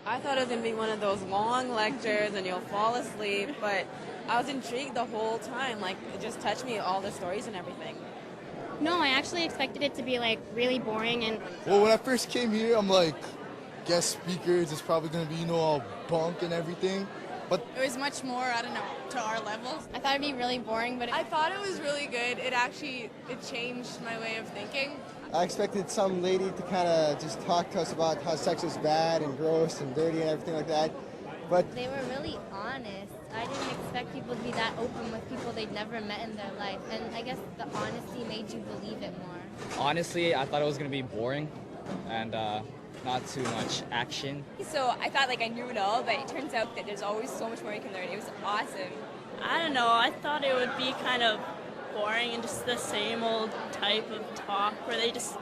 I thought it was going to be one of those long lectures and you'll fall asleep, but I was intrigued the whole time. Like, it just touched me, all the stories and everything. No, I actually expected it to be like really boring and... Well, when I first came here, I'm like, guest speakers, it's probably going to be, all bunk and everything. But it was much more, I don't know, to our levels. I thought it'd be really boring, but... I thought it was really good. It changed my way of thinking. I expected some lady to kind of just talk to us about how sex is bad and gross and dirty and everything like that. But they were really honest. I didn't expect people to be that open with people they'd never met in their life. And I guess the honesty made you believe it more. Honestly, I thought it was going to be boring and not too much action. So I thought I knew it all, but it turns out that there's always so much more you can learn. It was awesome. I don't know. I thought it would be kind of boring and just the same old type of talk where they just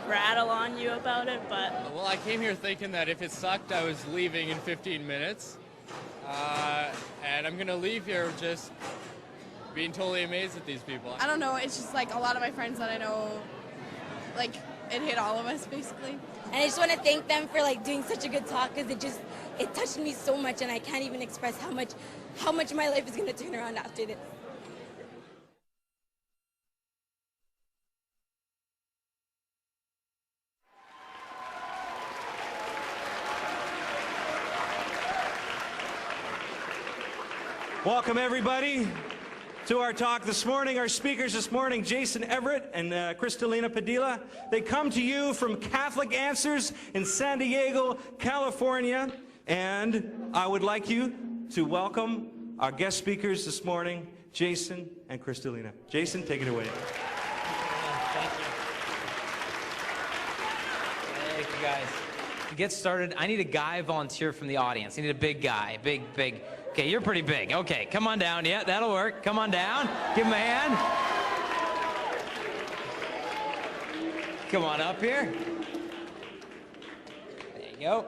rattle on you about it, but... Well, I came here thinking that if it sucked, I was leaving in 15 minutes. And I'm going to leave here just being totally amazed at these people. I don't know, it's just a lot of my friends that I know, it hit all of us, basically. And I just want to thank them for doing such a good talk, because it touched me so much, and I can't even express how much my life is going to turn around after this. Welcome, everybody, to our talk this morning. Our speakers this morning, Jason Everett and Crystalina Padilla. They come to you from Catholic Answers in San Diego, California. And I would like you to welcome our guest speakers this morning, Jason and Crystalina. Jason, take it away. Thank you. Thank you, guys. To get started, I need a guy volunteer from the audience. I need a big guy, big. Okay, you're pretty big. Okay, come on down. Yeah, that'll work. Come on down. Give him a hand. Come on up here. There you go.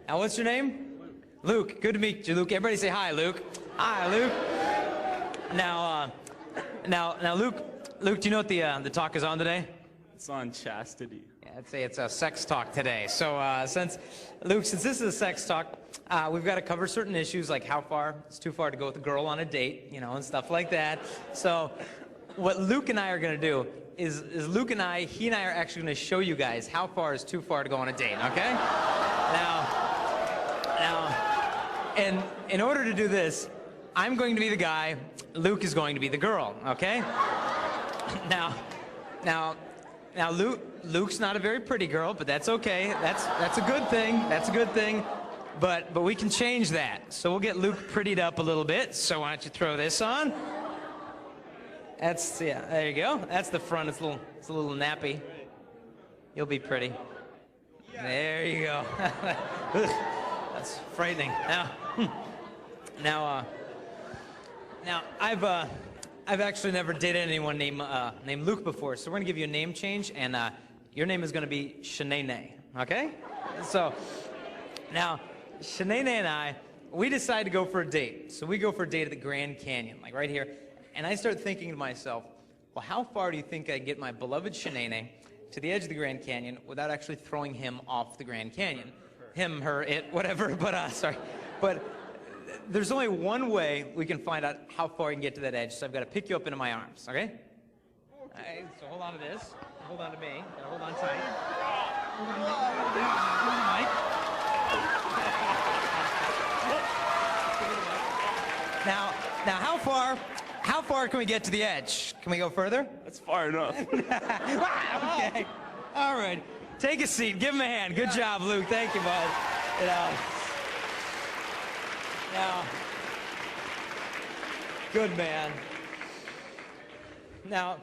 Now, what's your name? Luke. Good to meet you, Luke. Everybody say hi, Luke. Hi, Luke. Now, Luke, do you know what the talk is on today? It's on chastity. Yeah, I'd say it's a sex talk today. So, since this is a sex talk, we've got to cover certain issues like how far it's too far to go with a girl on a date, and stuff like that. So, what Luke and I are going to do is he and I are actually going to show you guys how far is too far to go on a date. Okay? Now, and in order to do this, I'm going to be the guy. Luke is going to be the girl. Okay? Now, Luke's not a very pretty girl, but that's okay. That's a good thing. That's a good thing. But we can change that. So we'll get Luke prettied up a little bit. So why don't you throw this on? There you go. That's the front. It's a little nappy. You'll be pretty. There you go. That's frightening. Now I've actually never dated anyone named Luke before, so we're gonna give you a name change, and your name is gonna be Shanae, okay? So now Shanae and I, we decide to go for a date. So we go for a date at the Grand Canyon, right here, and I start thinking to myself, well, how far do you think I can get my beloved Shanae to the edge of the Grand Canyon without actually throwing him off the Grand Canyon? Him, her, it, whatever. But there's only one way we can find out how far you can get to that edge, so I've got to pick you up into my arms, okay? All right, so hold on to this. Hold on to me. Hold on tight. Hold on, Mike. Now, how far can we get to the edge? Can we go further? That's far enough. Okay. All right. Take a seat. Give him a hand. Good job, Luke. Thank you, bud. Now, good man. Now,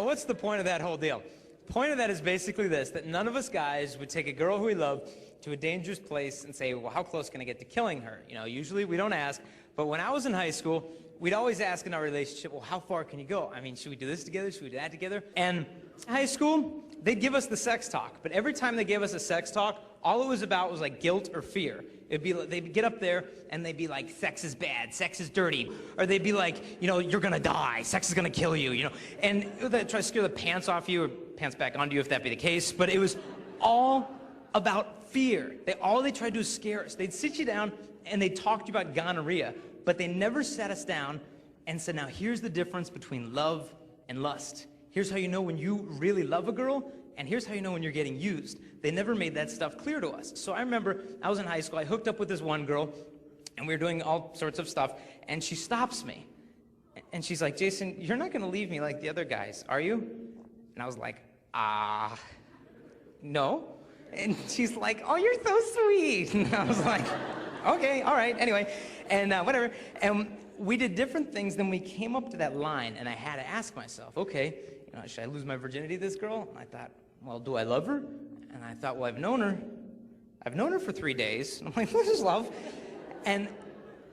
what's the point of that whole deal? The point of that is basically this, that none of us guys would take a girl who we love to a dangerous place and say, well, how close can I get to killing her? Usually we don't ask, but when I was in high school, we'd always ask in our relationship, well, how far can you go? I mean, should we do this together? Should we do that together? And in high school, they'd give us the sex talk, but every time they gave us a sex talk, all it was about was guilt or fear. They'd get up there and they'd be like, sex is bad, sex is dirty. Or they'd be like, you're gonna die, sex is gonna kill you, And they'd try to scare the pants off you, or pants back onto you if that be the case. But it was all about fear. All they tried to do is scare us. They'd sit you down and they'd talk to you about gonorrhea, but they never sat us down and said, now here's the difference between love and lust. Here's how you know when you really love a girl, and here's how you know when you're getting used. They never made that stuff clear to us. So I remember I was in high school, I hooked up with this one girl, and we were doing all sorts of stuff, and she stops me. And she's like, Jason, you're not gonna leave me like the other guys, are you? And I was like, no. And she's like, oh, you're so sweet. And I was like, okay, all right, anyway, and whatever. And we did different things, then we came up to that line, and I had to ask myself, okay, you know, should I lose my virginity to this girl? And I thought, well, do I love her? And I thought, well, I've known her for 3 days. And I'm like, this is love. And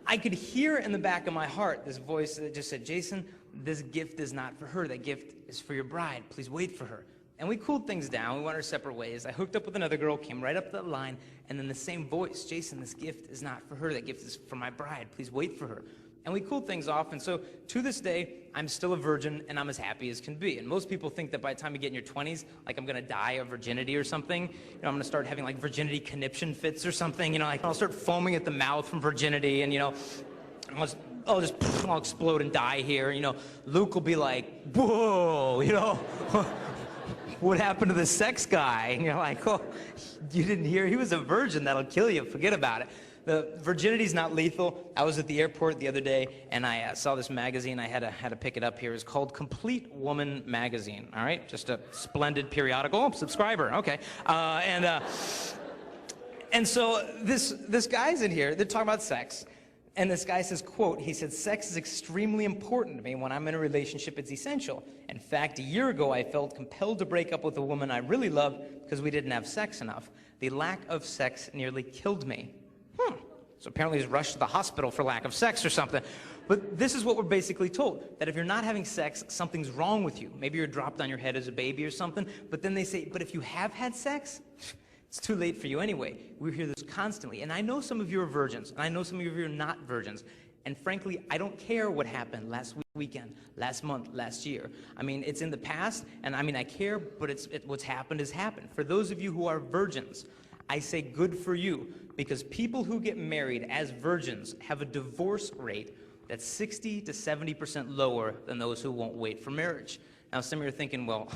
I could hear in the back of my heart this voice that just said, Jason, this gift is not for her. That gift is for your bride. Please wait for her. And we cooled things down. We went our separate ways. I hooked up with another girl, came right up that line, and then the same voice, Jason, this gift is not for her. That gift is for my bride. Please wait for her. And we cooled things off, and so to this day, I'm still a virgin, and I'm as happy as can be. And most people think that by the time you get in your 20s, like I'm gonna die of virginity or something. You know, I'm gonna start having like virginity conniption fits or something. You know, like I'll start foaming at the mouth from virginity, and you know, I'll explode and die here. You know, Luke will be like, whoa, you know, what happened to the sex guy? And you're like, oh, you didn't hear? He was a virgin. That'll kill you. Forget about it. The virginity's not lethal. I was at the airport the other day, and I saw this magazine. I had to pick it up here. It's called Complete Woman Magazine, all right? Just a splendid periodical. Oh, subscriber, okay. And so this guy's in here. They're talking about sex. And this guy says, quote, he said, sex is extremely important to me. When I'm in a relationship, it's essential. In fact, a year ago, I felt compelled to break up with a woman I really loved because we didn't have sex enough. The lack of sex nearly killed me. So apparently he's rushed to the hospital for lack of sex or something. But this is what we're basically told, that if you're not having sex, something's wrong with you. Maybe you're dropped on your head as a baby or something. But then they say, but if you have had sex, it's too late for you anyway. We hear this constantly. And I know some of you are virgins, and I know some of you are not virgins. And frankly, I don't care what happened last weekend, last month, last year. I mean, it's in the past, and I mean, I care, but what's happened has happened. For those of you who are virgins, I say good for you, because people who get married as virgins have a divorce rate that's 60 to 70% lower than those who won't wait for marriage. Now, some of you are thinking, well,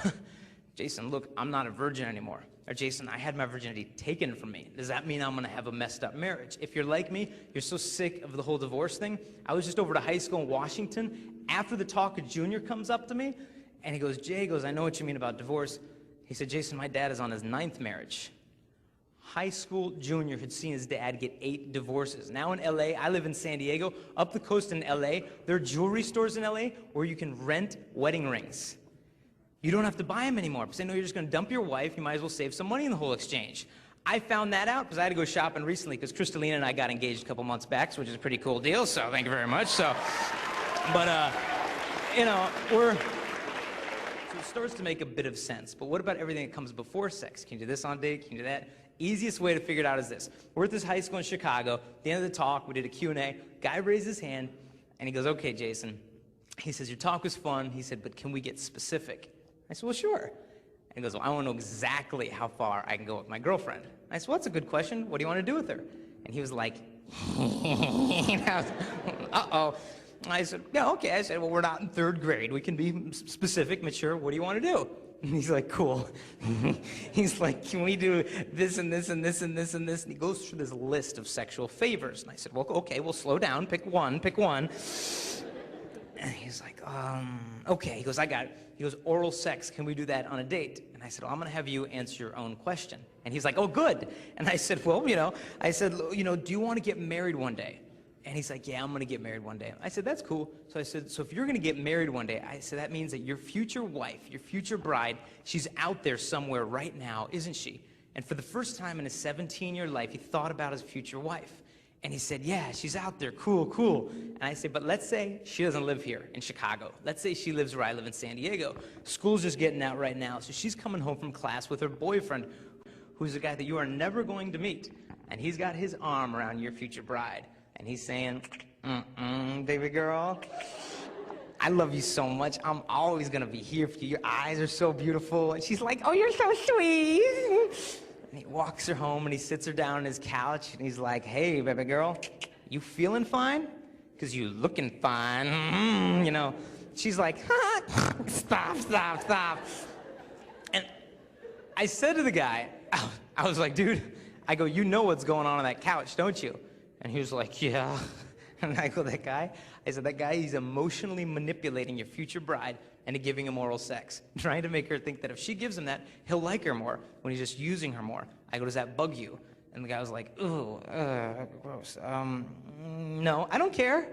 Jason, look, I'm not a virgin anymore. Or Jason, I had my virginity taken from me. Does that mean I'm gonna have a messed up marriage? If you're like me, you're so sick of the whole divorce thing. I was just over to high school in Washington. After the talk, a junior comes up to me, and he goes, Jay, I know what you mean about divorce. He said, Jason, my dad is on his 9th marriage. High school junior had seen his dad get 8 divorces. Now in LA, I live in San Diego. Up the coast in LA, there are jewelry stores in LA where you can rent wedding rings. You don't have to buy them anymore, because they know you're just gonna dump your wife. You might as well save some money in the whole exchange. I found that out because I had to go shopping recently, because Crystalina and I got engaged a couple months back, which is a pretty cool deal, so thank you very much. So, but you know, so it starts to make a bit of sense. But what about everything that comes before sex? Can you do this on a date? Can you do that? Easiest way to figure it out is this. We're at this high school in Chicago. At the end of the talk, we did a Q&A. Guy raised his hand, and he goes, okay, Jason. He says, your talk was fun. He said, but can we get specific? I said, well, sure. And he goes, well, I want to know exactly how far I can go with my girlfriend. I said, well, that's a good question. What do you want to do with her? And he was like, uh-oh. I said, yeah, okay. I said, well, we're not in 3rd grade. We can be specific, mature. What do you want to do? And he's like, cool. He's like, can we do this and this and this and this and this? And he goes through this list of sexual favors. And I said, well, okay, we'll slow down. Pick one. And he's like, okay. He goes, I got it. He goes, oral sex, can we do that on a date? And I said, well, I'm gonna have you answer your own question. And he's like, oh, good. And I said, well, do you want to get married one day? And he's like, yeah, I'm gonna get married one day. I said, that's cool. So I said, so if you're gonna get married one day, I said, that means that your future wife, your future bride, she's out there somewhere right now, isn't she? And for the first time in his 17-year life, he thought about his future wife. And he said, yeah, she's out there, cool. And I said, but let's say she doesn't live here in Chicago. Let's say she lives where I live in San Diego. School's just getting out right now, so she's coming home from class with her boyfriend, who's a guy that you are never going to meet. And he's got his arm around your future bride. And he's saying, baby girl, I love you so much. I'm always gonna be here for you. Your eyes are so beautiful. And she's like, oh, you're so sweet. And he walks her home and he sits her down on his couch and he's like, hey, baby girl, you feeling fine? Because you looking fine, you know. She's like, stop. And I said to the guy, I was like, dude, I go, you know what's going on that couch, don't you? And he was like, yeah. And I go, that guy? I said, that guy, he's emotionally manipulating your future bride into giving him oral sex, trying to make her think that if she gives him that, he'll like her more when he's just using her more. I go, does that bug you? And the guy was like, ooh, gross. No, I don't care.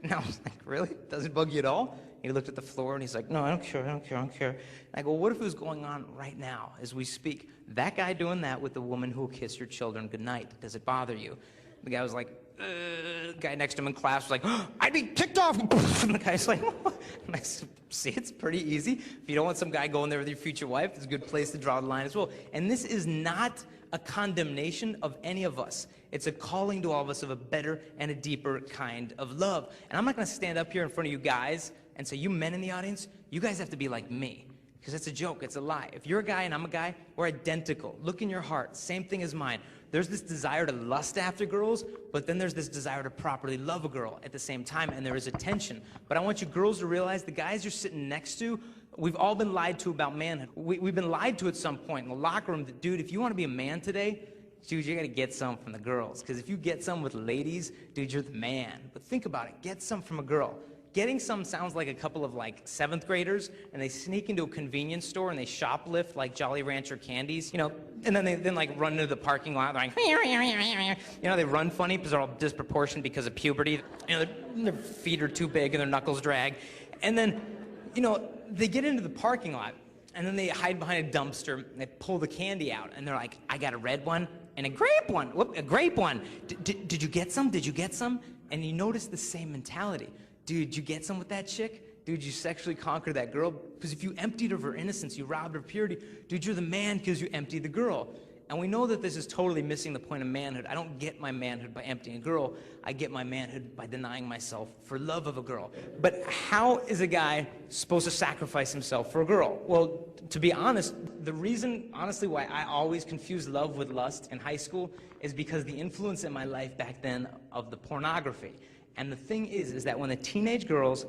And I was like, really? Does it bug you at all? He looked at the floor and he's like, no, I don't care. And I go, what if it was going on right now as we speak? That guy doing that with the woman who will kiss your children goodnight. Does it bother you? The guy was like, the guy next to him in class was like, oh, I'd be ticked off. And the guy's like, what? And I said, see, it's pretty easy. If you don't want some guy going there with your future wife, it's a good place to draw the line as well. And this is not a condemnation of any of us. It's a calling to all of us of a better and a deeper kind of love. And I'm not going to stand up here in front of you guys and say, you men in the audience, you guys have to be like me. Because it's a joke, it's a lie. If you're a guy and I'm a guy, we're identical. Look in your heart, same thing as mine. There's this desire to lust after girls, but then there's this desire to properly love a girl at the same time, and there is a tension. But I want you girls to realize the guys you're sitting next to, we've all been lied to about manhood. We've been lied to at some point in the locker room that, dude, if you want to be a man today, dude, you got to get some from the girls. Because if you get some with ladies, dude, you're the man. But think about it, get some from a girl. Getting some sounds like a couple of like 7th graders, and they sneak into a convenience store and they shoplift like Jolly Rancher candies, you know, and then they like run into the parking lot. They're like, you know, they run funny because they're all disproportionate because of puberty. You know, their feet are too big and their knuckles drag. And then, you know, they get into the parking lot and then they hide behind a dumpster and they pull the candy out and they're like, I got a red one and a grape one. Whoop, a grape one. Did you get some? Did you get some? And you notice the same mentality. Dude, you get some with that chick? Dude, you sexually conquered that girl? Because if you emptied of her innocence, you robbed her purity. Dude, you're the man because you emptied the girl. And we know that this is totally missing the point of manhood. I don't get my manhood by emptying a girl. I get my manhood by denying myself for love of a girl. But how is a guy supposed to sacrifice himself for a girl? Well, to be honest, the reason, honestly, why I always confused love with lust in high school is because the influence in my life back then of the pornography. And the thing is that when the teenage girls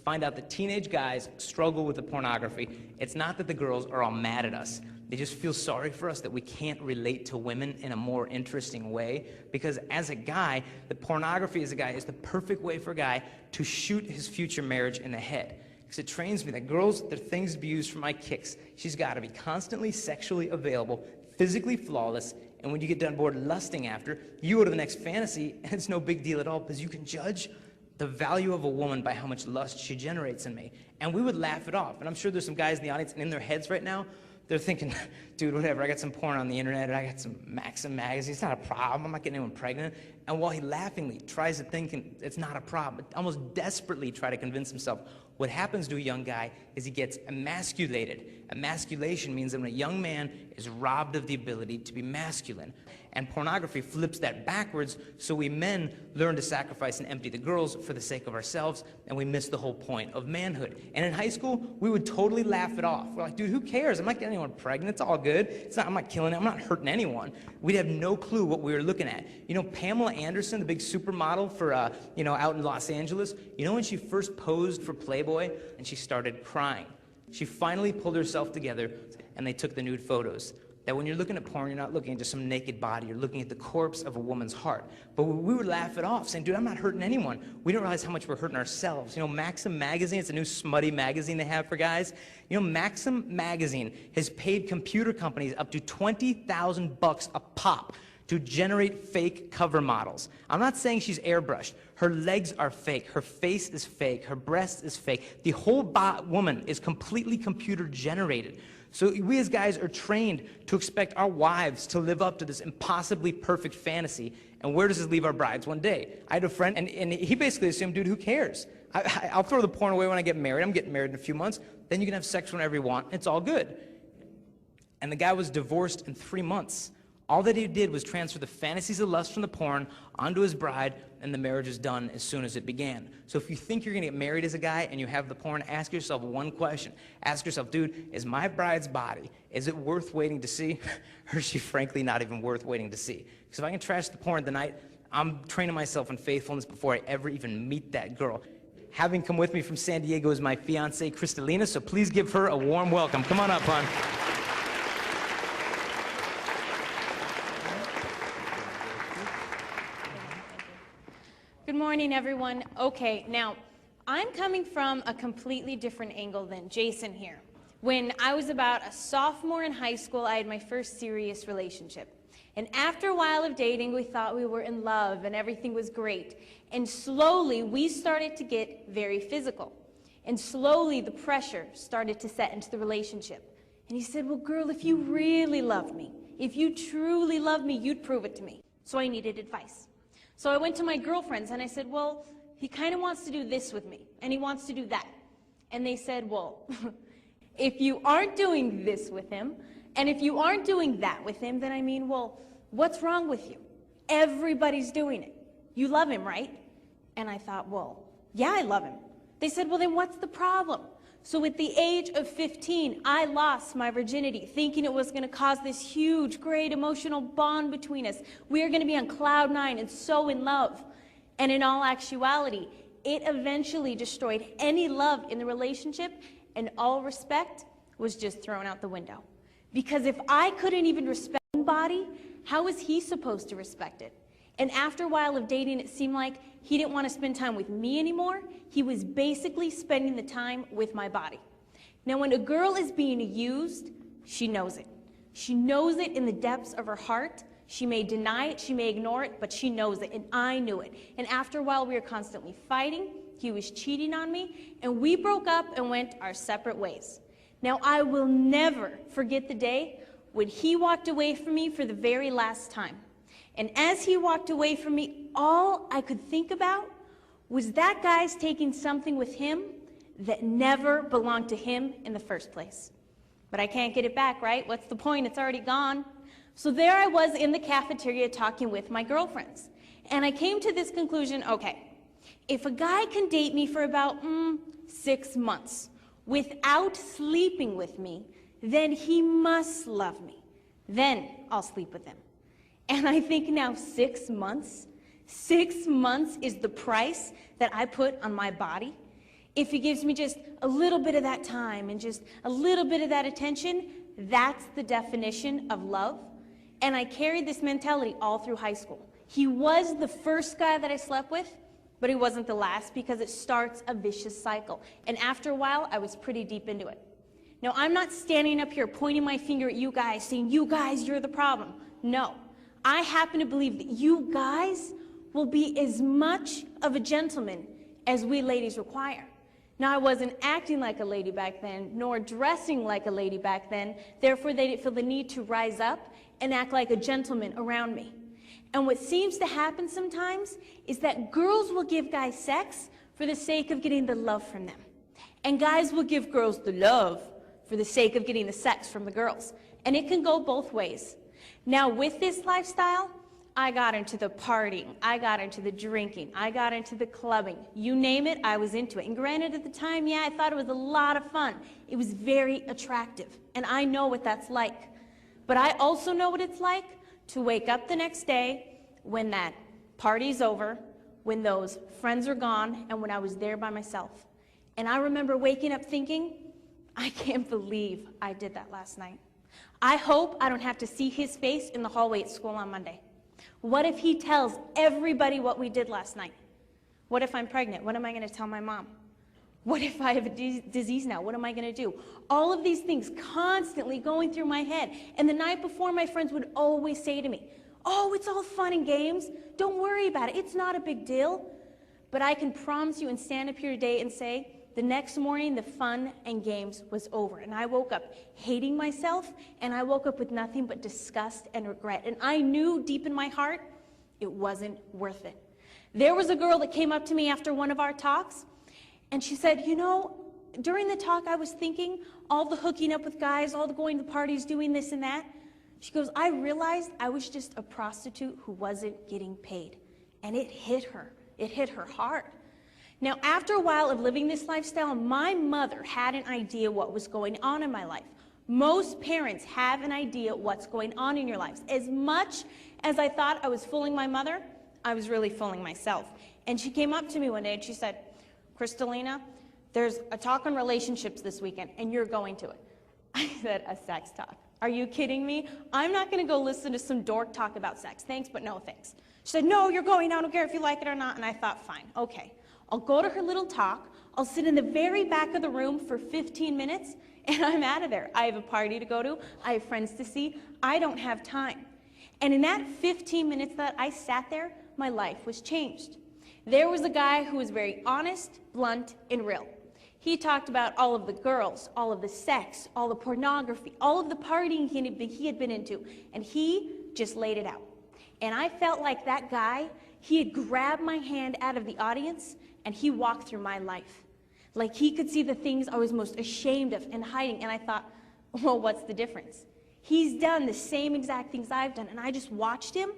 find out that teenage guys struggle with the pornography, it's not that the girls are all mad at us. They just feel sorry for us that we can't relate to women in a more interesting way. Because as a guy, the pornography as a guy is the perfect way for a guy to shoot his future marriage in the head. Because it trains me that girls, they're things to be used for my kicks. She's got to be constantly sexually available, physically flawless, and when you get done bored lusting after, you go to the next fantasy, and it's no big deal at all because you can judge the value of a woman by how much lust she generates in me. And we would laugh it off. And I'm sure there's some guys in the audience, and in their heads right now, they're thinking, dude, whatever, I got some porn on the internet, and I got some Maxim magazines, it's not a problem, I'm not getting anyone pregnant. And while he laughingly tries to think it's not a problem, almost desperately try to convince himself, what happens to a young guy is he gets emasculated. Emasculation means that when a young man is robbed of the ability to be masculine. And pornography flips that backwards, so we men learn to sacrifice and empty the girls for the sake of ourselves, and we miss the whole point of manhood. And in high school, we would totally laugh it off. We're like, dude, who cares? I'm not getting anyone pregnant. It's all good. I'm not killing it. I'm not hurting anyone. We'd have no clue what we were looking at. You know, Pamela Anderson, the big supermodel for, out in Los Angeles, you know when she first posed for Playboy and she started crying? She finally pulled herself together and they took the nude photos. That when you're looking at porn, you're not looking at just some naked body, you're looking at the corpse of a woman's heart. But we would laugh it off, saying, dude, I'm not hurting anyone. We don't realize how much we're hurting ourselves. You know, Maxim magazine, it's a new smutty magazine they have for guys. You know, Maxim magazine has paid computer companies up to $20,000 a pop to generate fake cover models. I'm not saying she's airbrushed. Her legs are fake, her face is fake, her breast is fake. The whole woman is completely computer generated. So we as guys are trained to expect our wives to live up to this impossibly perfect fantasy. And where does this leave our brides one day? I had a friend, and he basically assumed, dude, who cares? I'll throw the porn away when I get married. I'm getting married in a few months. Then you can have sex whenever you want. It's all good. And the guy was divorced in 3 months. All that he did was transfer the fantasies of lust from the porn onto his bride, and the marriage is done as soon as it began. So if you think you're gonna get married as a guy and you have the porn, ask yourself one question. Ask yourself, dude, is my bride's body, is it worth waiting to see? Or is she frankly not even worth waiting to see? Because if I can trash the porn tonight, I'm training myself in faithfulness before I ever even meet that girl. Having come with me from San Diego is my fiancée, Crystalina, so please give her a warm welcome. Come on up, hon. Good morning, everyone. Okay, now, I'm coming from a completely different angle than Jason here. When I was about a sophomore in high school, I had my first serious relationship. And after a while of dating, we thought we were in love and everything was great. And slowly, we started to get very physical. And slowly, the pressure started to set into the relationship. And he said, well, girl, if you really loved me, if you truly loved me, you'd prove it to me. So I needed advice. So I went to my girlfriends and I said, well, he kind of wants to do this with me, and he wants to do that. And they said, well, if you aren't doing this with him, and if you aren't doing that with him, then I mean, well, what's wrong with you? Everybody's doing it. You love him, right? And I thought, well, yeah, I love him. They said, well, then what's the problem? So at the age of 15, I lost my virginity, thinking it was going to cause this huge, great emotional bond between us. We were going to be on cloud nine and so in love. And in all actuality, it eventually destroyed any love in the relationship, and all respect was just thrown out the window. Because if I couldn't even respect my own body, how was he supposed to respect it? And after a while of dating, it seemed like he didn't want to spend time with me anymore. He was basically spending the time with my body. Now, when a girl is being used, she knows it. She knows it in the depths of her heart. She may deny it, she may ignore it, but she knows it, and I knew it. And after a while, we were constantly fighting. He was cheating on me, and we broke up and went our separate ways. Now, I will never forget the day when he walked away from me for the very last time. And as he walked away from me, all I could think about was that guy's taking something with him that never belonged to him in the first place. But I can't get it back, right? What's the point? It's already gone. So there I was in the cafeteria talking with my girlfriends. And I came to this conclusion, okay, if a guy can date me for about 6 months without sleeping with me, then he must love me. Then I'll sleep with him. And I think now 6 months, 6 months is the price that I put on my body. If he gives me just a little bit of that time and just a little bit of that attention, that's the definition of love. And I carried this mentality all through high school. He was the first guy that I slept with, but he wasn't the last, because it starts a vicious cycle. And after a while, I was pretty deep into it. Now, I'm not standing up here pointing my finger at you guys, saying, you guys, you're the problem. No. I happen to believe that you guys will be as much of a gentleman as we ladies require. Now, I wasn't acting like a lady back then, nor dressing like a lady back then. Therefore, they didn't feel the need to rise up and act like a gentleman around me. And what seems to happen sometimes is that girls will give guys sex for the sake of getting the love from them. And guys will give girls the love for the sake of getting the sex from the girls. And it can go both ways. Now, with this lifestyle, I got into the partying, I got into the drinking, I got into the clubbing. You name it, I was into it. And granted, at the time, yeah, I thought it was a lot of fun. It was very attractive, and I know what that's like. But I also know what it's like to wake up the next day when that party's over, when those friends are gone, and when I was there by myself. And I remember waking up thinking, I can't believe I did that last night. I hope I don't have to see his face in the hallway at school on Monday. What if he tells everybody what we did last night? What if I'm pregnant? What am I going to tell my mom? What if I have a disease now? What am I going to do? All of these things constantly going through my head. And the night before, my friends would always say to me, oh, it's all fun and games. Don't worry about it. It's not a big deal. But I can promise you and stand up here today and say, the next morning, the fun and games was over. And I woke up hating myself, and I woke up with nothing but disgust and regret. And I knew deep in my heart, it wasn't worth it. There was a girl that came up to me after one of our talks, and she said, you know, during the talk I was thinking, all the hooking up with guys, all the going to parties, doing this and that. She goes, I realized I was just a prostitute who wasn't getting paid. And it hit her. It hit her hard. Now, after a while of living this lifestyle, my mother had an idea what was going on in my life. Most parents have an idea what's going on in your lives. As much as I thought I was fooling my mother, I was really fooling myself. And she came up to me one day and she said, Crystalina, there's a talk on relationships this weekend, and you're going to it. I said, a sex talk? Are you kidding me? I'm not going to go listen to some dork talk about sex. Thanks, but no thanks. She said, no, you're going. I don't care if you like it or not. And I thought, fine, okay. I'll go to her little talk. I'll sit in the very back of the room for 15 minutes, and I'm out of there. I have a party to go to. I have friends to see. I don't have time. And in that 15 minutes that I sat there, my life was changed. There was a guy who was very honest, blunt, and real. He talked about all of the girls, all of the sex, all the pornography, all of the partying he had been into, and he just laid it out. And I felt like that guy, he had grabbed my hand out of the audience, and he walked through my life. Like he could see the things I was most ashamed of and hiding, and I thought, well, what's the difference? He's done the same exact things I've done, and I just watched him,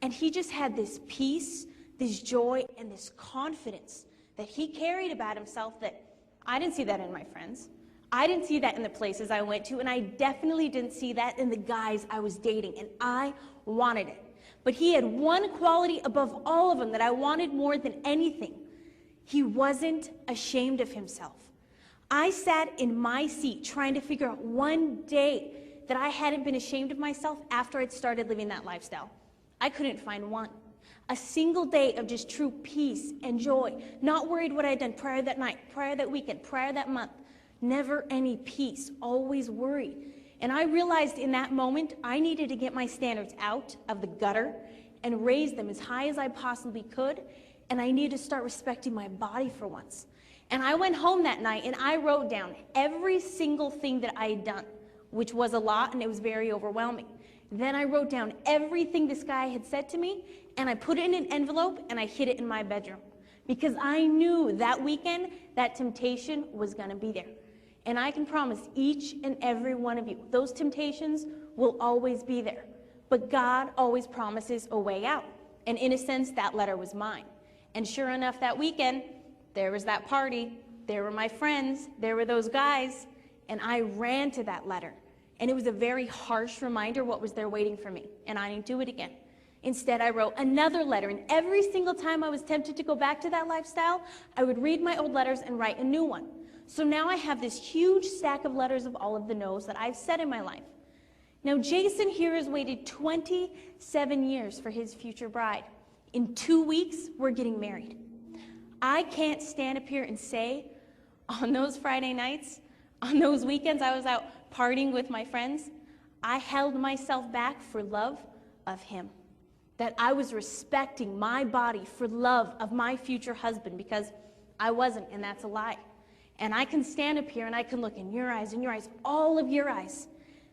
and he just had this peace, this joy, and this confidence that he carried about himself that I didn't see that in my friends. I didn't see that in the places I went to, and I definitely didn't see that in the guys I was dating, and I wanted it. But he had one quality above all of them that I wanted more than anything. He wasn't ashamed of himself. I sat in my seat trying to figure out one day that I hadn't been ashamed of myself after I'd started living that lifestyle. I couldn't find one. A single day of just true peace and joy, not worried what I'd done prior that night, prior that weekend, prior that month. Never any peace, always worried. And I realized in that moment, I needed to get my standards out of the gutter and raise them as high as I possibly could, and I needed to start respecting my body for once. And I went home that night and I wrote down every single thing that I had done, which was a lot and it was very overwhelming. Then I wrote down everything this guy had said to me, and I put it in an envelope and I hid it in my bedroom. Because I knew that weekend that temptation was gonna be there. And I can promise each and every one of you, those temptations will always be there. But God always promises a way out. And in a sense, that letter was mine. And sure enough, that weekend, there was that party, there were my friends, there were those guys, and I ran to that letter. And it was a very harsh reminder what was there waiting for me, and I didn't do it again. Instead, I wrote another letter, and every single time I was tempted to go back to that lifestyle, I would read my old letters and write a new one. So now I have this huge stack of letters of all of the no's that I've said in my life. Now, Jason here has waited 27 years for his future bride. In 2 weeks, we're getting married. I can't stand up here and say, on those Friday nights, on those weekends I was out partying with my friends, I held myself back for love of him. That I was respecting my body for love of my future husband, because I wasn't, and that's a lie. And I can stand up here and I can look in your eyes, all of your eyes.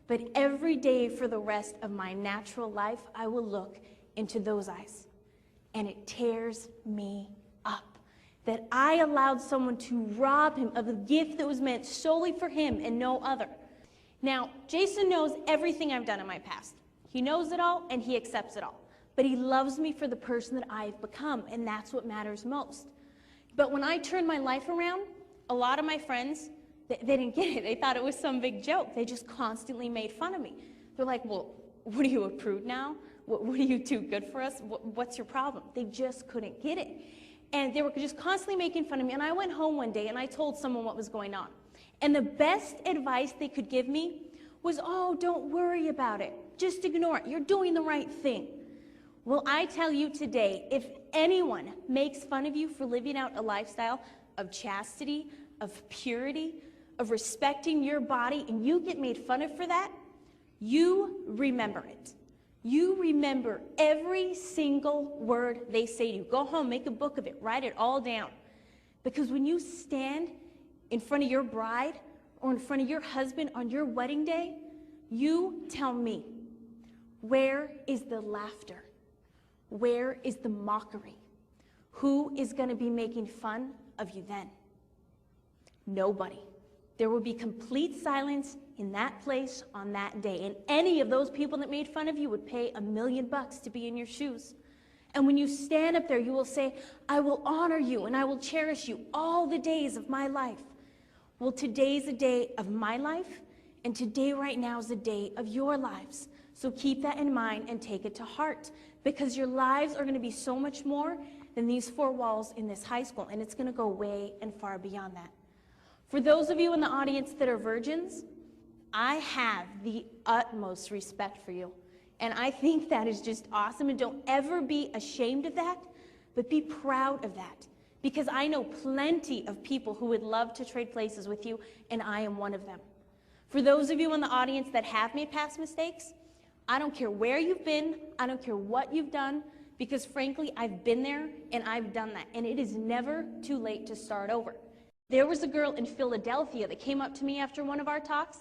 But every day for the rest of my natural life, I will look into those eyes. And it tears me up that I allowed someone to rob him of a gift that was meant solely for him and no other. Now, Jason knows everything I've done in my past. He knows it all and he accepts it all. But he loves me for the person that I've become, and that's what matters most. But when I turned my life around, a lot of my friends, they didn't get it. They thought it was some big joke. They just constantly made fun of me. They're like, well, what are you, a prude now? What are you too good for us? What's your problem? They just couldn't get it. And they were just constantly making fun of me. And I went home one day and I told someone what was going on. And the best advice they could give me was, oh, don't worry about it. Just ignore it. You're doing the right thing. Well, I tell you today, if anyone makes fun of you for living out a lifestyle of chastity, of purity, of respecting your body, and you get made fun of for that, you remember it. You remember every single word they say to you. Go home, make a book of it, write it all down. Because when you stand in front of your bride or in front of your husband on your wedding day, you tell me, where is the laughter? Where is the mockery? Who is going to be making fun of you then? Nobody. There would be complete silence in that place on that day, and any of those people that made fun of you would pay $1 million to be in your shoes. And when you stand up there, you will say, I will honor you and I will cherish you all the days of my life. Well, today's a day of my life, and today right now is a day of your lives. So keep that in mind and take it to heart, because your lives are going to be so much more than these 4 walls in this high school, and it's going to go way and far beyond that. For those of you in the audience that are virgins, I have the utmost respect for you. And I think that is just awesome, and don't ever be ashamed of that, but be proud of that. Because I know plenty of people who would love to trade places with you, and I am one of them. For those of you in the audience that have made past mistakes, I don't care where you've been, I don't care what you've done, because frankly, I've been there and I've done that, and it is never too late to start over. There was a girl in Philadelphia that came up to me after one of our talks,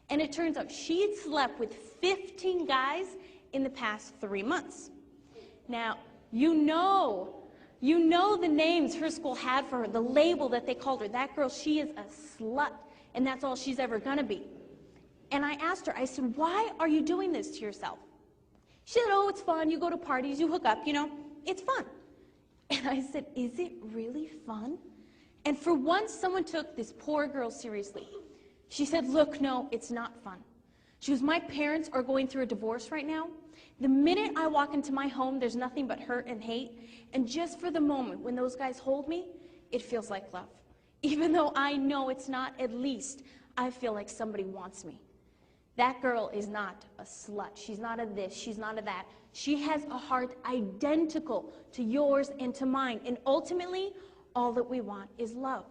and it turns out she had slept with 15 guys in the past 3 months. Now, you know the names her school had for her, the label that they called her. That girl, she is a slut, and that's all she's ever gonna be. And I asked her, I said, why are you doing this to yourself? She said, oh, it's fun, you go to parties, you hook up, you know, it's fun. And I said, is it really fun? And for once, someone took this poor girl seriously. She said, look, no, it's not fun. She goes, my parents are going through a divorce right now. The minute I walk into my home, there's nothing but hurt and hate. And just for the moment when those guys hold me, it feels like love. Even though I know it's not, at least I feel like somebody wants me. That girl is not a slut. She's not a this, she's not a that. She has a heart identical to yours and to mine. And ultimately, all that we want is love.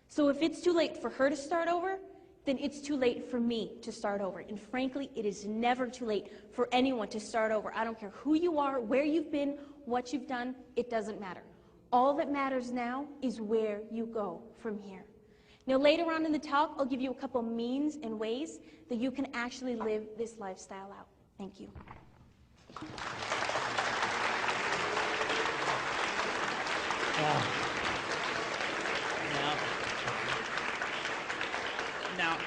So if it's too late for her to start over, then it's too late for me to start over. And frankly, it is never too late for anyone to start over. I don't care who you are, where you've been, what you've done, it doesn't matter. All that matters now is where you go from here. Now, later on in the talk, I'll give you a couple means and ways that you can actually live this lifestyle out. Thank you. Now,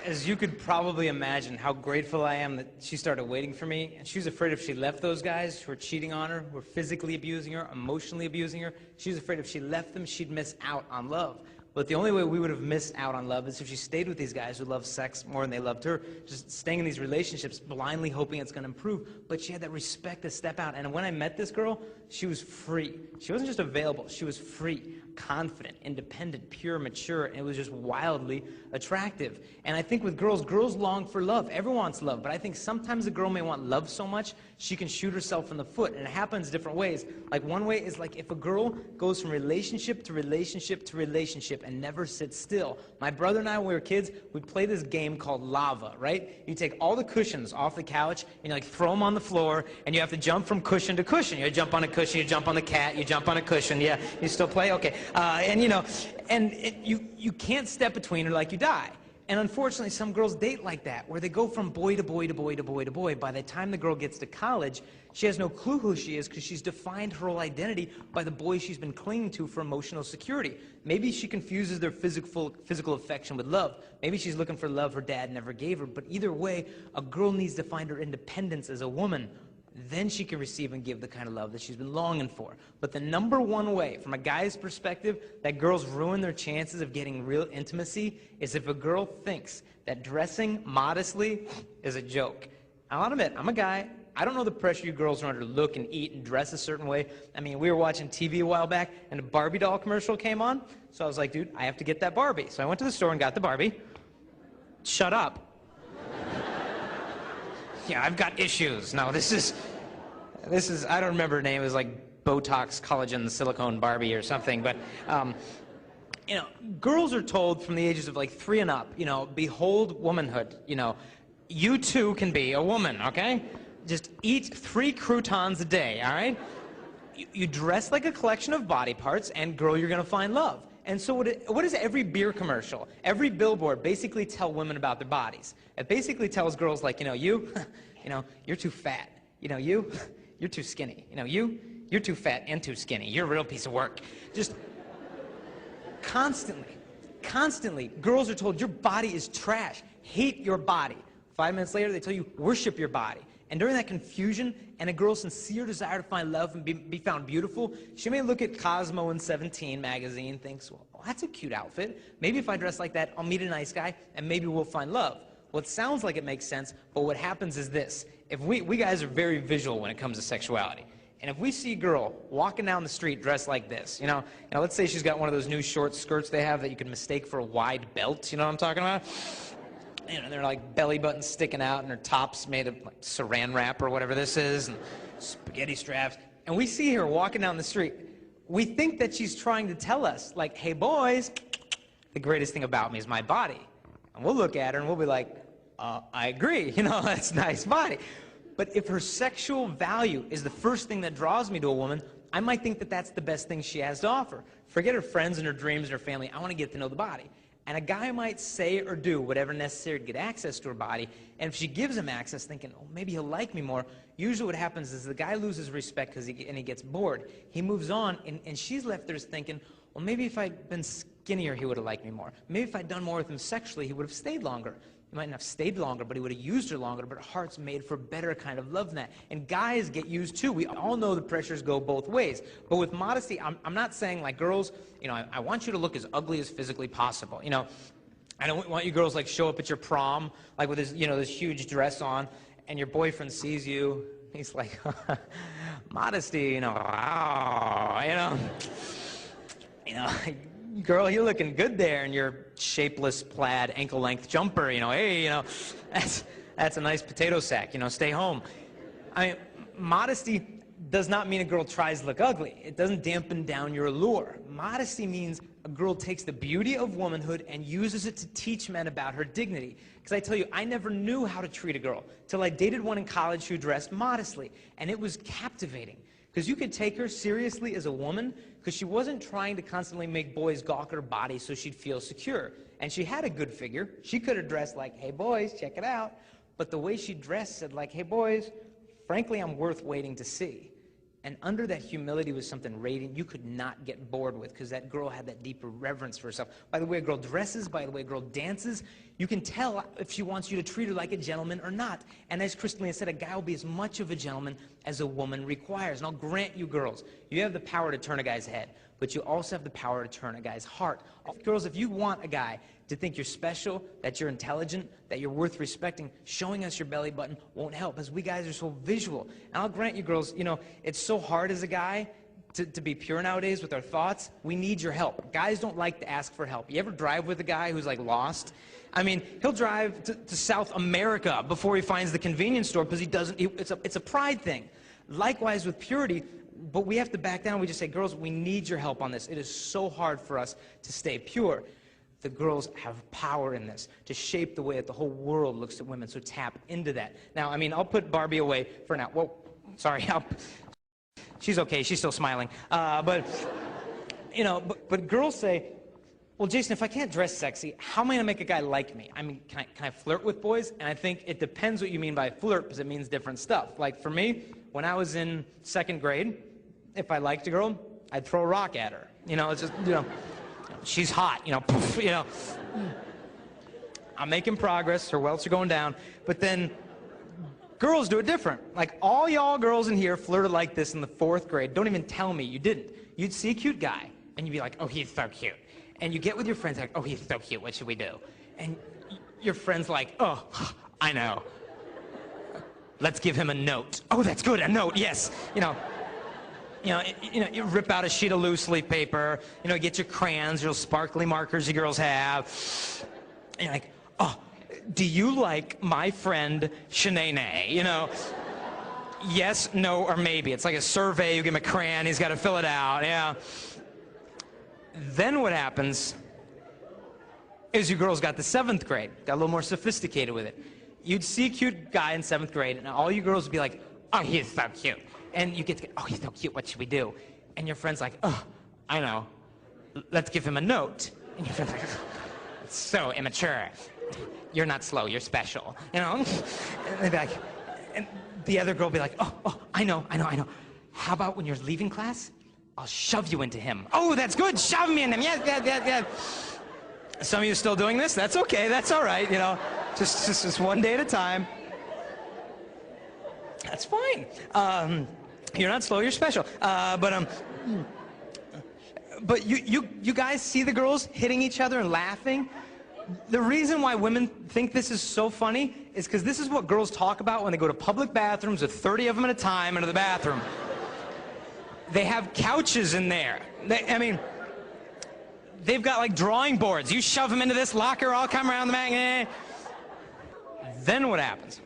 as you could probably imagine how grateful I am that she started waiting for me, and she was afraid if she left those guys who were cheating on her, who were physically abusing her, emotionally abusing her, she was afraid if she left them, she'd miss out on love. But the only way we would have missed out on love is if she stayed with these guys who loved sex more than they loved her, just staying in these relationships, blindly hoping it's going to improve. But she had that respect to step out. And when I met this girl, she was free. She wasn't just available. She was free, confident, independent, pure, mature, and it was just wildly attractive. And I think with girls long for love. Everyone wants love. But I think sometimes a girl may want love so much, she can shoot herself in the foot. And it happens different ways. Like one way is like if a girl goes from relationship to relationship to relationship and never sits still. My brother and I, when we were kids, we'd play this game called lava, right? You take all the cushions off the couch and you like throw them on the floor, and you have to jump from cushion to cushion. You jump on a cushion, you jump on the cat, you jump on a cushion. Yeah, you still play? Okay. And you know, you can't step between or like you die. And unfortunately, some girls date like that, where they go from boy to boy to boy to boy to boy. By the time the girl gets to college, she has no clue who she is because she's defined her whole identity by the boy she's been clinging to for emotional security. Maybe she confuses their physical affection with love. Maybe she's looking for love her dad never gave her. But either way, a girl needs to find her independence as a woman. Then she can receive and give the kind of love that she's been longing for. But the number one way, from a guy's perspective, that girls ruin their chances of getting real intimacy is if a girl thinks that dressing modestly is a joke. I'll admit, I'm a guy. I don't know the pressure you girls are under to look and eat and dress a certain way. I mean, we were watching TV a while back, and a Barbie doll commercial came on. So I was like, dude, I have to get that Barbie. So I went to the store and got the Barbie. Shut up. Yeah, I've got issues. No, this is, I don't remember her name. It was like Botox, collagen, silicone Barbie or something. But, you know, girls are told from the ages of like 3 and up, you know, behold womanhood. You know, you too can be a woman, okay? Just eat 3 croutons a day, all right? You dress like a collection of body parts, and girl, you're going to find love. And so what does every beer commercial, every billboard basically tell women about their bodies? It basically tells girls like, you know, you're too fat. You know, you're too skinny. You know, you're too fat and too skinny. You're a real piece of work. Just constantly Constantly, girls are told your body is trash. Hate your body. 5 minutes later, they tell you worship your body. And during that confusion and a girl's sincere desire to find love and be found beautiful, she may look at Cosmo and 17 magazine, thinks, well, that's a cute outfit. Maybe if I dress like that, I'll meet a nice guy, and maybe we'll find love. Well, it sounds like it makes sense, but what happens is this. If we guys are very visual when it comes to sexuality. And if we see a girl walking down the street dressed like this, let's say she's got one of those new short skirts they have that you can mistake for a wide belt, you know what I'm talking about? They're like belly buttons sticking out, and her top's made of like saran wrap or whatever this is, and spaghetti straps. And we see her walking down the street. We think that she's trying to tell us, like, hey boys, the greatest thing about me is my body. And we'll look at her and we'll be like, I agree, that's a nice body. But if her sexual value is the first thing that draws me to a woman, I might think that that's the best thing she has to offer. Forget her friends and her dreams and her family. I want to get to know the body. And a guy might say or do whatever necessary to get access to her body, and if she gives him access thinking, oh, maybe he'll like me more, usually what happens is the guy loses respect and he gets bored. He moves on, and she's left there thinking, well, maybe if I'd been skinnier, he would have liked me more. Maybe if I'd done more with him sexually, he would have stayed longer. He might not have stayed longer, but he would have used her longer, but her heart's made for a better kind of love than that. And guys get used too. We all know the pressures go both ways. But with modesty, I'm not saying like girls, I want you to look as ugly as physically possible. I don't want you girls like show up at your prom, like with this, this huge dress on, and your boyfriend sees you, he's like, modesty, girl, you're looking good there in your shapeless plaid ankle-length jumper, hey, that's a nice potato sack, stay home. I mean, modesty does not mean a girl tries to look ugly. It doesn't dampen down your allure. Modesty means a girl takes the beauty of womanhood and uses it to teach men about her dignity. Because I tell you, I never knew how to treat a girl till I dated one in college who dressed modestly, and it was captivating. Because you could take her seriously as a woman because she wasn't trying to constantly make boys gawk at her body so she'd feel secure. And she had a good figure. She could have dressed like, hey boys, check it out. But the way she dressed said like, hey boys, frankly, I'm worth waiting to see. And under that humility was something radiant you could not get bored with because that girl had that deeper reverence for herself. By the way a girl dresses, by the way a girl dances, you can tell if she wants you to treat her like a gentleman or not. And as Crystalina said, a guy will be as much of a gentleman as a woman requires. And I'll grant you girls, you have the power to turn a guy's head, but you also have the power to turn a guy's heart. Girls, if you want a guy to think you're special, that you're intelligent, that you're worth respecting, showing us your belly button won't help, as we guys are so visual. And I'll grant you girls, it's so hard as a guy to be pure nowadays with our thoughts. We need your help. Guys don't like to ask for help. You ever drive with a guy who's like lost? I mean, he'll drive to South America before he finds the convenience store because it's a pride thing. Likewise with purity, but we have to back down. We just say, girls, we need your help on this. It is so hard for us to stay pure. The girls have power in this to shape the way that the whole world looks at women, so tap into that. Now, I mean, I'll put Barbie away for now. Whoa, sorry, she's okay, she's still smiling. But girls say, well, Jason, if I can't dress sexy, how am I gonna make a guy like me? I mean, can I flirt with boys? And I think it depends what you mean by flirt, because it means different stuff. Like for me, when I was in 2nd grade, if I liked a girl, I'd throw a rock at her. It's just, she's hot, poof, I'm making progress, her welts are going down, but then girls do it different. Like all y'all girls in here flirted like this in the 4th grade. Don't even tell me you didn't. You'd see a cute guy, and you'd be like, oh, he's so cute. And you get with your friends like, oh, he's so cute, what should we do? And your friend's like, oh, I know. Let's give him a note. Oh, that's good, a note, yes. You rip out a sheet of loose leaf paper, get your crayons, your sparkly markers you girls have. And you're like, oh, do you like my friend Shanae? Yes, no, or maybe. It's like a survey, you give him a crayon, he's got to fill it out, yeah. Then what happens is you girls got to 7th grade, got a little more sophisticated with it. You'd see a cute guy in 7th grade, and all you girls would be like, oh, he's so cute. And you get to, oh, he's so cute, what should we do? And your friend's like, oh, I know, let's give him a note. And your friend's like, it's so immature. You're not slow, you're special, And they'd be like, and the other girl would be like, oh, I know. How about when you're leaving class, I'll shove you into him. Oh, that's good, shove me in him, yes. Some of you still doing this? That's okay, that's all right, you know. Just one day at a time. That's fine. You're not slow, you're special. But you guys see the girls hitting each other and laughing? The reason why women think this is so funny is because this is what girls talk about when they go to public bathrooms with 30 of them at a time into the bathroom. They have couches in there. They've got like drawing boards. You shove them into this locker, I'll come around the back. Then what happens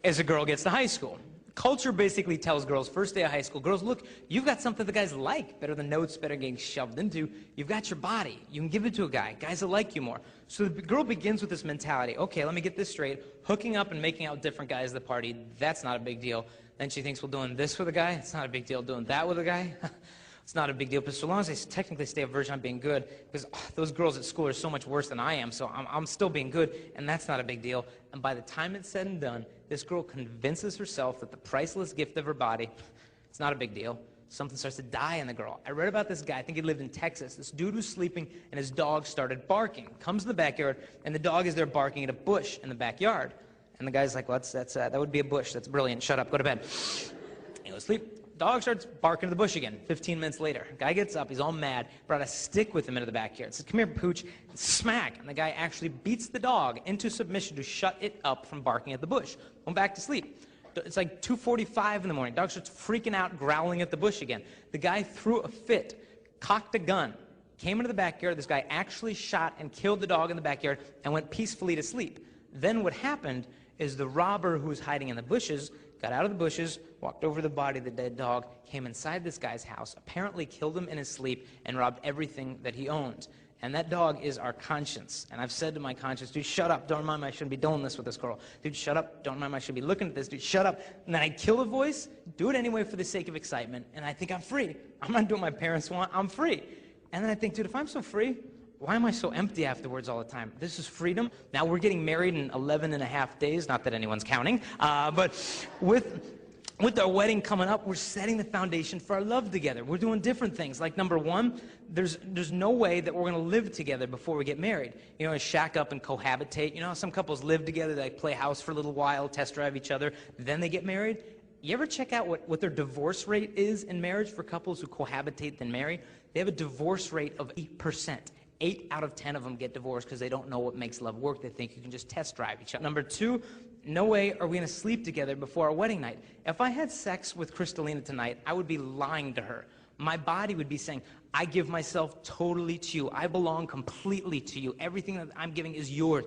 is a girl gets to high school. Culture basically tells girls, first day of high school, girls, look, you've got something the guys like, better than notes, better getting shoved into. You've got your body. You can give it to a guy. Guys will like you more. So the girl begins with this mentality. Okay, let me get this straight. Hooking up and making out with different guys at the party, that's not a big deal. Then she thinks, well, doing this with a guy, it's not a big deal. Doing that with a guy, it's not a big deal. But so long as I technically stay a virgin, I'm being good. Because those girls at school are so much worse than I am, so I'm still being good, and that's not a big deal. And by the time it's said and done, this girl convinces herself that the priceless gift of her body, it's not a big deal. Something starts to die in the girl. I read about this guy, I think he lived in Texas. This dude was sleeping, and his dog started barking. Comes in the backyard, and the dog is there barking at a bush in the backyard. And the guy's like, well, that would be a bush. That's brilliant. Shut up. Go to bed. He goes to sleep. Dog starts barking at the bush again. 15 minutes later, guy gets up. He's all mad. Brought a stick with him into the backyard. Says, come here, Pooch. And smack. And the guy actually beats the dog into submission to shut it up from barking at the bush. Went back to sleep. It's like 2:45 in the morning. Dog starts freaking out, growling at the bush again. The guy threw a fit, cocked a gun, came into the backyard. This guy actually shot and killed the dog in the backyard and went peacefully to sleep. Then what happened is the robber who was hiding in the bushes got out of the bushes, walked over the body of the dead dog, came inside this guy's house, apparently killed him in his sleep, and robbed everything that he owned. And that dog is our conscience. And I've said to my conscience, dude, shut up. Don't remind me I shouldn't be doing this with this girl. Dude, shut up. Don't remind me I should be looking at this. Dude, shut up. And then I kill the voice, do it anyway for the sake of excitement, and I think I'm free. I'm not doing what my parents want. I'm free. And then I think, dude, if I'm so free, why am I so empty afterwards all the time? This is freedom. Now we're getting married in 11 and a half days. Not that anyone's counting. But with our wedding coming up, we're setting the foundation for our love together. We're doing different things. Like number one, there's no way that we're going to live together before we get married. You know, shack up and cohabitate. You know how some couples live together, they play house for a little while, test drive each other, then they get married? You ever check out what their divorce rate is in marriage for couples who cohabitate then marry? They have a divorce rate of 8%. 8 out of 10 of them get divorced because they don't know what makes love work. They think you can just test drive each other. Number two, no way are we going to sleep together before our wedding night. If I had sex with Crystalina tonight, I would be lying to her. My body would be saying, I give myself totally to you. I belong completely to you. Everything that I'm giving is yours.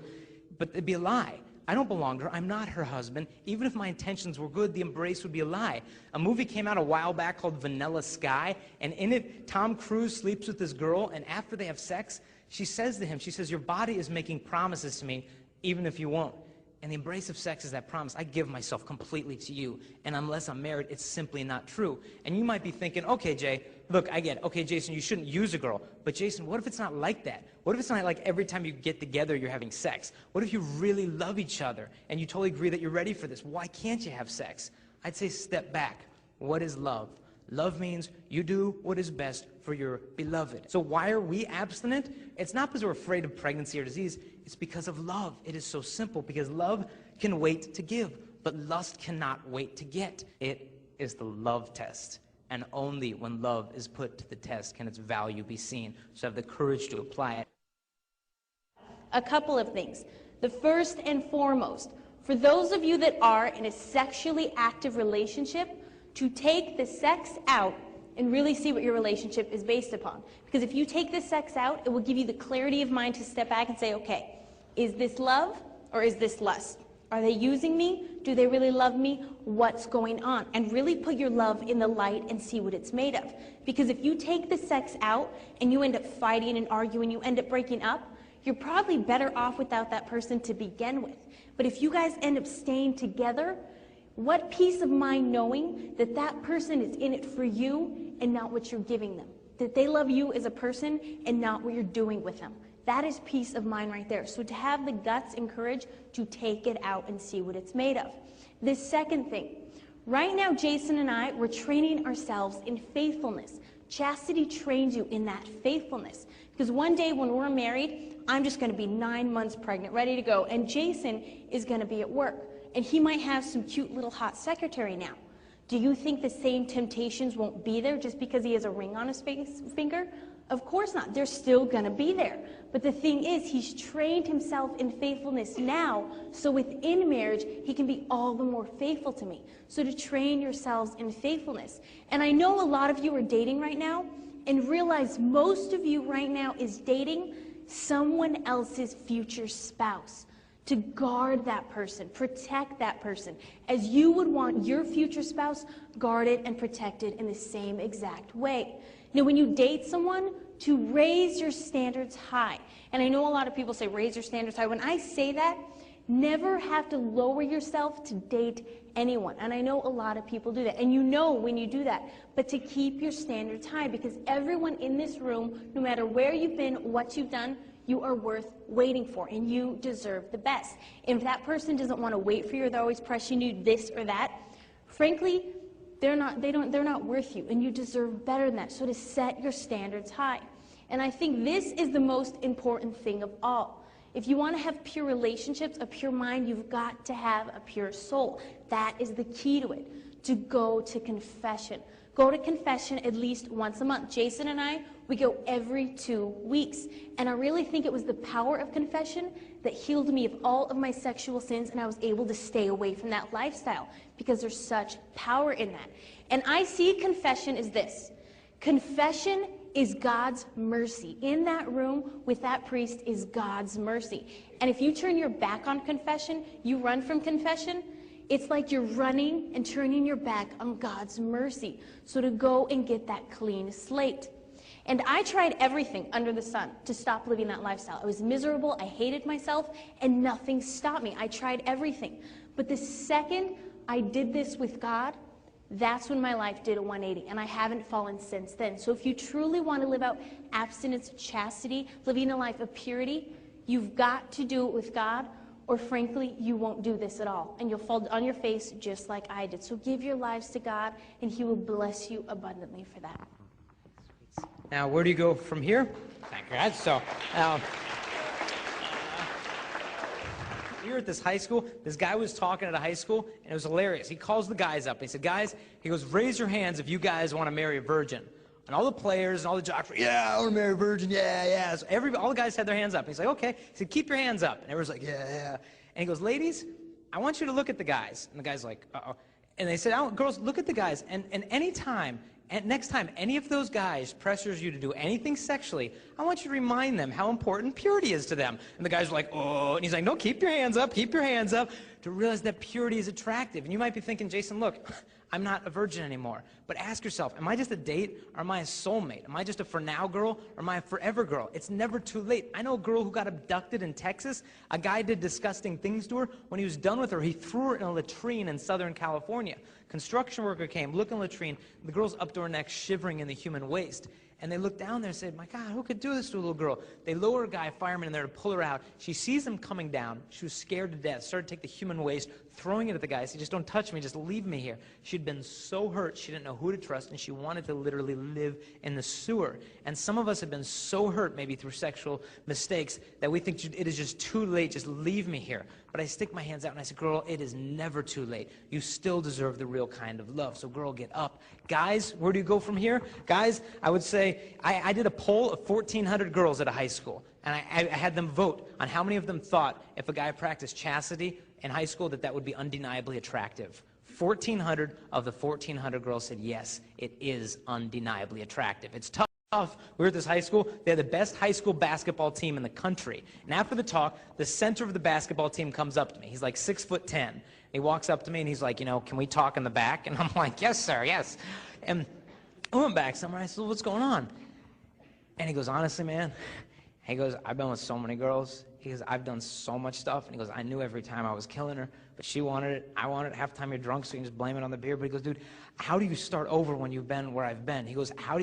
But it'd be a lie. I don't belong to her. I'm not her husband. Even if my intentions were good, the embrace would be a lie. A movie came out a while back called Vanilla Sky, and in it, Tom Cruise sleeps with this girl, and after they have sex, she says to him, she says, your body is making promises to me, even if you won't. And the embrace of sex is that promise. I give myself completely to you, and unless I'm married, it's simply not true. And you might be thinking, okay, Jay, look, I get it. Okay, Jason, you shouldn't use a girl. But Jason, what if it's not like that? What if it's not like every time you get together, you're having sex? What if you really love each other, and you totally agree that you're ready for this? Why can't you have sex? I'd say step back. What is love? Love means you do what is best for your beloved. So why are we abstinent? It's not because we're afraid of pregnancy or disease. It's because of love. It is so simple, because love can wait to give, but lust cannot wait to get. It is the love test. And only when love is put to the test can its value be seen. So have the courage to apply it. A couple of things. The first and foremost, for those of you that are in a sexually active relationship, to take the sex out and really see what your relationship is based upon. Because if you take the sex out, it will give you the clarity of mind to step back and say, okay, is this love or is this lust? Are they using me? Do they really love me? What's going on? And really put your love in the light and see what it's made of. Because if you take the sex out and you end up fighting and arguing, you end up breaking up, you're probably better off without that person to begin with. But if you guys end up staying together, what peace of mind knowing that that person is in it for you and not what you're giving them. That they love you as a person and not what you're doing with them. That is peace of mind right there. So to have the guts and courage to take it out and see what it's made of. The second thing, right now Jason and I, we're training ourselves in faithfulness. Chastity trains you in that faithfulness. Because Because one day when we're married, I'm just going to be 9 months pregnant, ready to go, and Jason is going to be at work, and he might have some cute little hot secretary now. Do you think the same temptations won't be there just because he has a ring on his finger? Of course not. They're still going to be there. But the thing is, he's trained himself in faithfulness now, so within marriage, he can be all the more faithful to me. So to train yourselves in faithfulness. And I know a lot of you are dating right now, and realize most of you right now is dating someone else's future spouse. To guard that person, protect that person, as you would want your future spouse guarded and protected in the same exact way. Now, when you date someone, to raise your standards high. And I know a lot of people say raise your standards high. When I say that, never have to lower yourself to date anyone. And I know a lot of people do that. And you know when you do that. But to keep your standards high, because everyone in this room, no matter where you've been, what you've done, you are worth waiting for, and you deserve the best. And if that person doesn't want to wait for you, or they're always pressing you this or that, frankly, they're not worth you, and you deserve better than that. So to set your standards high. And I think this is the most important thing of all. If you want to have pure relationships, a pure mind, you've got to have a pure soul. That is the key to it, to go to confession. Go to confession at least once a month. Jason and I, we go every 2 weeks. And I really think it was the power of confession that healed me of all of my sexual sins, and I was able to stay away from that lifestyle because there's such power in that. And I see confession as this. Confession is God's mercy. In that room with that priest is God's mercy. And if you turn your back on confession, you run from confession, it's like you're running and turning your back on God's mercy. So to go and get that clean slate. And I tried everything under the sun to stop living that lifestyle. I was miserable, I hated myself, and nothing stopped me. I tried everything. But the second I did this with God, that's when my life did a 180, and I haven't fallen since then. So if you truly want to live out abstinence, chastity, living a life of purity, you've got to do it with God, or frankly, you won't do this at all, and you'll fall on your face just like I did. So give your lives to God, and He will bless you abundantly for that. Now, where do you go from here? Thank God. So, you're at this high school. This guy was talking at a high school, and it was hilarious. He calls the guys up. He said, guys, he goes, raise your hands if you guys want to marry a virgin. And all the players and all the jocks were, yeah, I want to marry a virgin, yeah, yeah. So all the guys had their hands up. He's like, okay. He said, keep your hands up. And everyone's like, yeah, yeah. And he goes, ladies, I want you to look at the guys. And the guy's like, uh-oh. And they said, girls, look at the guys. And next time any of those guys pressures you to do anything sexually, I want you to remind them how important purity is to them. And the guys are like, oh. And he's like, no, keep your hands up, to realize that purity is attractive. And you might be thinking, Jason, look, I'm not a virgin anymore. But ask yourself, am I just a date, or am I a soulmate? Am I just a for now girl, or am I a forever girl? It's never too late. I know a girl who got abducted in Texas. A guy did disgusting things to her. When he was done with her, he threw her in a latrine in Southern California. Construction worker came, looked in the latrine. The girl's up to her neck, shivering in the human waste. And they looked down there and said, my God, who could do this to a little girl? They lower a guy, a fireman in there to pull her out. She sees him coming down. She was scared to death, started to take the human waste, throwing it at the guy. Said, just don't touch me, just leave me here. She'd been so hurt, she didn't know who to trust, and she wanted to literally live in the sewer. And some of us have been so hurt, maybe through sexual mistakes, that we think it is just too late, just leave me here. But I stick my hands out and I say, girl, it is never too late. You still deserve the real kind of love. So girl, get up. Guys, where do you go from here? Guys, I would say, I did a poll of 1,400 girls at a high school. And I had them vote on how many of them thought if a guy practiced chastity in high school that would be undeniably attractive. 1,400 of the 1,400 girls said, yes, it is undeniably attractive. It's tough. We were at this high school. They had the best high school basketball team in the country. And after the talk, the center of the basketball team comes up to me. He's like 6'10". He walks up to me and he's like, can we talk in the back? And I'm like, yes, sir, yes. And I went back somewhere. I said, what's going on? And he goes, honestly, man, he goes, I've been with so many girls. He goes, I've done so much stuff. And he goes, I knew every time I was killing her, but she wanted it. I wanted it. Half the time you're drunk, so you can just blame it on the beer. But he goes, dude, how do you start over when you've been where I've been? He goes, I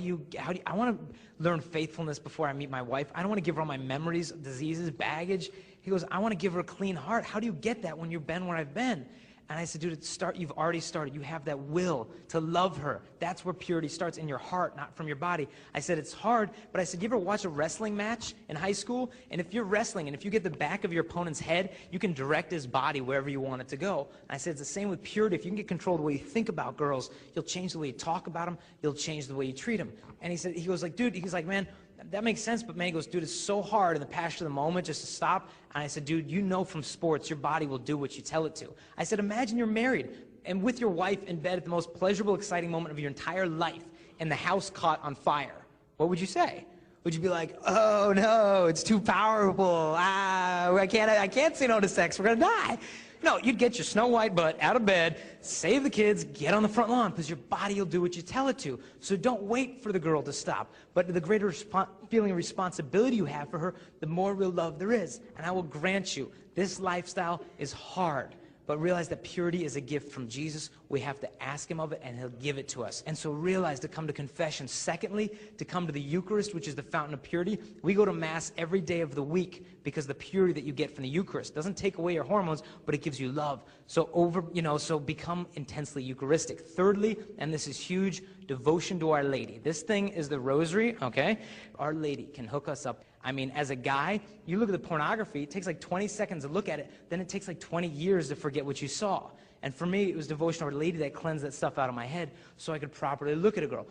want to learn faithfulness before I meet my wife. I don't want to give her all my memories, diseases, baggage. He goes, I want to give her a clean heart. How do you get that when you've been where I've been? And I said, dude, you've already started. You have that will to love her. That's where purity starts, in your heart, not from your body. I said, it's hard, but I said, you ever watch a wrestling match in high school? And if you're wrestling, and if you get the back of your opponent's head, you can direct his body wherever you want it to go. And I said, it's the same with purity. If you can get control of the way you think about girls, you'll change the way you talk about them, you'll change the way you treat them. And he goes like, dude, he's like, man, that makes sense, but man, he goes, dude, it's so hard in the passion of the moment just to stop. And I said, dude, you know from sports, your body will do what you tell it to. I said, imagine you're married and with your wife in bed at the most pleasurable, exciting moment of your entire life, and the house caught on fire. What would you say? Would you be like, oh no, it's too powerful. I can't say no to sex. We're gonna die. No, you'd get your Snow White butt out of bed, save the kids, get on the front lawn, because your body will do what you tell it to. So don't wait for the girl to stop. But the greater feeling of responsibility you have for her, the more real love there is. And I will grant you, this lifestyle is hard. But realize that purity is a gift from Jesus. We have to ask him of it, and he'll give it to us. And so realize to come to confession. Secondly, to come to the Eucharist, which is the fountain of purity. We go to Mass every day of the week because the purity that you get from the Eucharist doesn't take away your hormones, but it gives you love. So become intensely Eucharistic. Thirdly, and this is huge, devotion to Our Lady. This thing is the rosary, okay? Our Lady can hook us up. I mean, as a guy, you look at the pornography, it takes like 20 seconds to look at it, then it takes like 20 years to forget what you saw. And for me, it was devotion to Our Lady that cleansed that stuff out of my head so I could properly look at a girl.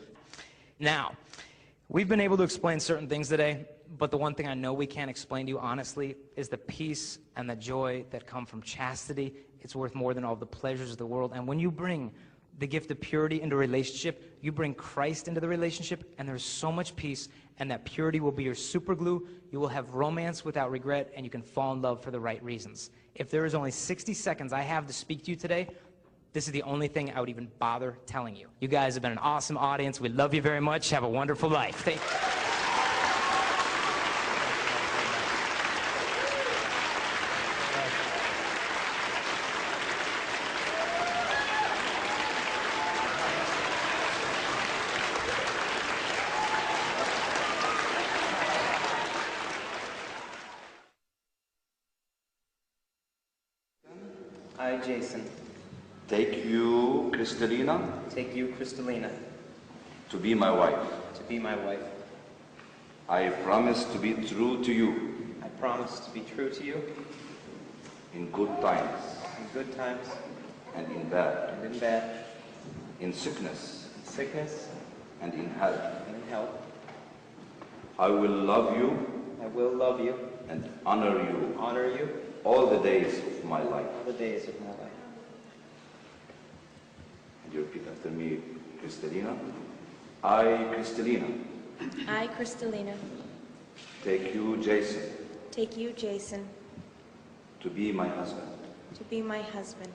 Now, we've been able to explain certain things today, but the one thing I know we can't explain to you honestly is the peace and the joy that come from chastity. It's worth more than all the pleasures of the world. And when you bring the gift of purity into a relationship, you bring Christ into the relationship, and there's so much peace, and that purity will be your super glue. You will have romance without regret, and you can fall in love for the right reasons. If there is only 60 seconds I have to speak to you today, this is the only thing I would even bother telling you. You guys have been an awesome audience. We love you very much. Have a wonderful life. Thank you. I, Jason. Take you, Crystalina. Take you, Crystalina. To be my wife. To be my wife. I promise to be true to you. I promise to be true to you. In good times. In good times. And in bad. And in bad. In sickness. In sickness. And in health. And in health. I will love you. I will love you. And honor you. Honor you. All the days of my life. All the days of my life. And you repeat after me, Crystalina. I, Crystalina. I, Crystalina. Take you, Jason. Take you, Jason. To be my husband. To be my husband.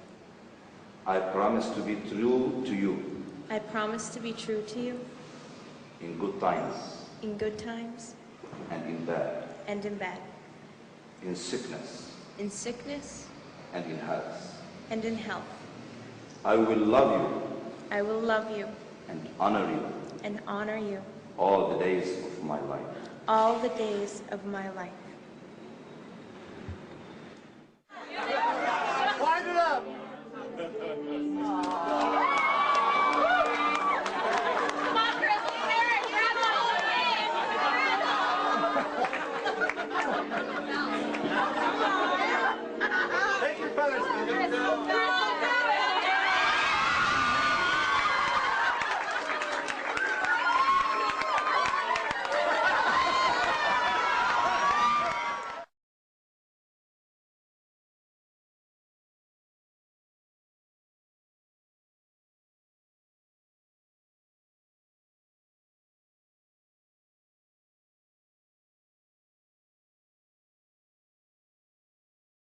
I promise to be true to you. I promise to be true to you. In good times. In good times. And in bad. And in bad. In sickness. In sickness. And in health. And in health. I will love you. I will love you. And honor you. And honor you. All the days of my life. All the days of my life.